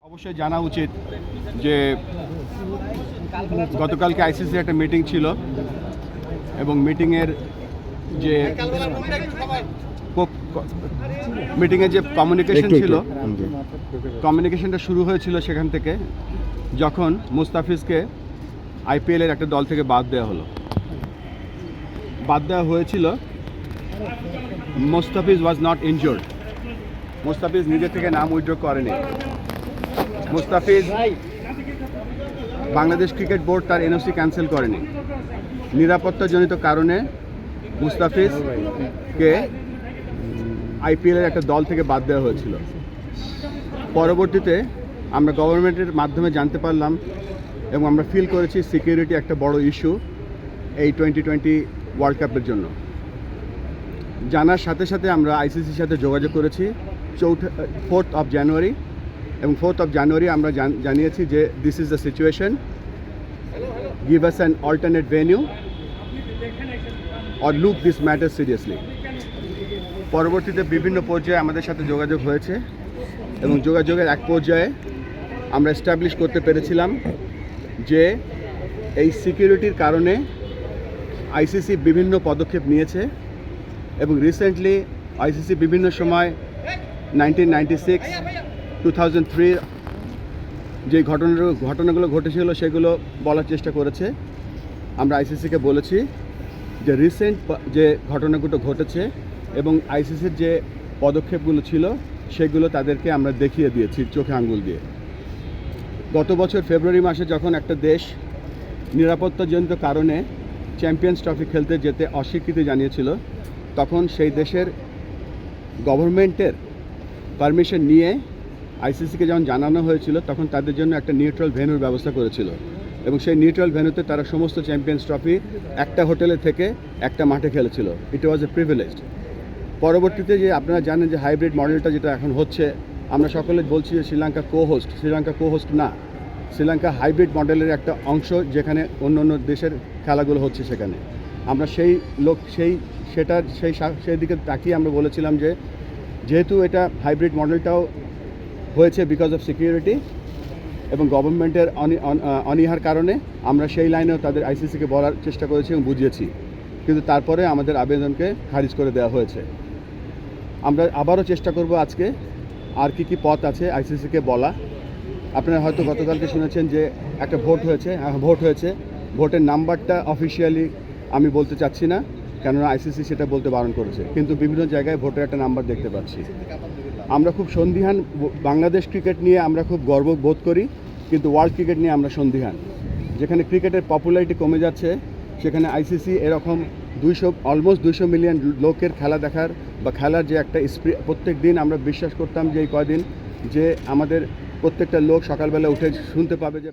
অবশ্যই জানা উচিত যে গতকালকে আইসিসির একটা মিটিং ছিল এবং মিটিংয়ের যে কমিউনিকেশন ছিল, কমিউনিকেশনটা শুরু হয়েছিল সেখান থেকে যখন মুস্তাফিজকে আইপিএলের একটা দল থেকে বাদ দেওয়া হয়েছিল। Mustafiz was not injured. Mustafiz নিজে থেকে নাম উইথড্র করেনি। মুস্তাফিজ বাংলাদেশ ক্রিকেট বোর্ড তার এনওসি ক্যান্সেল করেনি। নিরাপত্তাজনিত কারণে মুস্তাফিজকে আইপিএলের একটা দল থেকে বাদ দেওয়া হয়েছিল। পরবর্তীতে আমরা গভর্নমেন্টের মাধ্যমে জানতে পারলাম এবং আমরা ফিল করেছি সিকিউরিটি একটা বড় ইস্যু এই 2020 ওয়ার্ল্ড কাপের জন্য। জানার সাথে সাথে আমরা আইসিসির সাথে যোগাযোগ করেছি 4th of January এবং 4th of January আমরা জানিয়েছি যে this is the situation, give us an alternate venue or look this matter seriously. পরবর্তীতে বিভিন্ন পর্যায়ে আমাদের সাথে যোগাযোগ হয়েছে এবং যোগাযোগের এক পর্যায়ে আমরা এস্টাবলিশ করতে পেরেছিলাম যে এই সিকিউরিটির কারণে আইসিসি বিভিন্ন পদক্ষেপ নিয়েছে এবং রিসেন্টলি আইসিসি বিভিন্ন সময় 1996, 2003 যে ঘটনাগুলো ঘটেছিল সেগুলো বলার চেষ্টা করেছে। আমরা আইসিসিকে বলেছি যে রিসেন্ট যে ঘটনাগুলো ঘটেছে এবং আইসিসির যে পদক্ষেপগুলো ছিল সেগুলো তাদেরকে আমরা দেখিয়ে দিয়েছি চোখে আঙ্গুল দিয়ে। গত বছর ফেব্রুয়ারি মাসে যখন একটা দেশ নিরাপত্তাজনিত কারণে চ্যাম্পিয়ন্স ট্রফি খেলতে যেতে অস্বীকৃতি জানিয়েছিল, তখন সেই দেশের গভর্নমেন্টের পারমিশন নিয়ে আইসিসিকে যখন জানানো হয়েছিল তখন তাদের জন্য একটা নিউট্রাল ভেন্যুর ব্যবস্থা করেছিল এবং সেই নিউট্রাল ভেন্যুতে তারা সমস্ত চ্যাম্পিয়ন্স ট্রফি একটা হোটেলে থেকে একটা মাঠে খেলেছিল। ইট ওয়াজ এ প্রিভিলেজড। পরবর্তীতে যে আপনারা জানেন যে হাইব্রিড মডেলটা যেটা এখন হচ্ছে, আমরা সকলে বলছি যে শ্রীলঙ্কা কো হোস্ট না, শ্রীলঙ্কা হাইব্রিড মডেলের একটা অংশ যেখানে অন্য অন্য দেশের খেলাগুলো হচ্ছে সেখানে। আমরা সেই দিকে তাকিয়ে আমরা বলেছিলাম যে যেহেতু এটা হাইব্রিড মডেলটাও হয়েছে বিকজ অফ সিকিউরিটি এবং গভর্নমেন্টের অনীহার কারণে আমরা সেই লাইনেও তাদের আইসিসিকে বলার চেষ্টা করেছি এবং বুঝিয়েছি, কিন্তু তারপরে আমাদের আবেদনকে খারিজ করে দেওয়া হয়েছে। আমরা আবারও চেষ্টা করব আজকে আর কি পথ আছে আইসিসিকে বলা। আপনারা হয়তো গতকালকে শুনেছেন যে একটা ভোট হয়েছে। ভোটের নাম্বারটা অফিসিয়ালি আমি বলতে চাচ্ছি না, কেননা আইসিসি সেটা বলতে বারণ করেছে, কিন্তু বিভিন্ন জায়গায় ভোটের একটা নাম্বার দেখতে পাচ্ছি। আমরা খুব সন্দিহান। বাংলাদেশ ক্রিকেট নিয়ে আমরা খুব গর্ব বোধ করি, কিন্তু ওয়ার্ল্ড ক্রিকেট নিয়ে আমরা সন্দিহান। যেখানে ক্রিকেটের পপুলারিটি কমে যাচ্ছে সেখানে আইসিসি এরকম অলমোস্ট 200 মিলিয়ন লোকের খেলা দেখার বা খেলার যে একটা প্রত্যেক দিন আমরা বিশ্বাস করতাম যে এই কয়দিন যে আমাদের প্রত্যেকটা লোক সকালবেলা উঠে শুনতে পাবে যে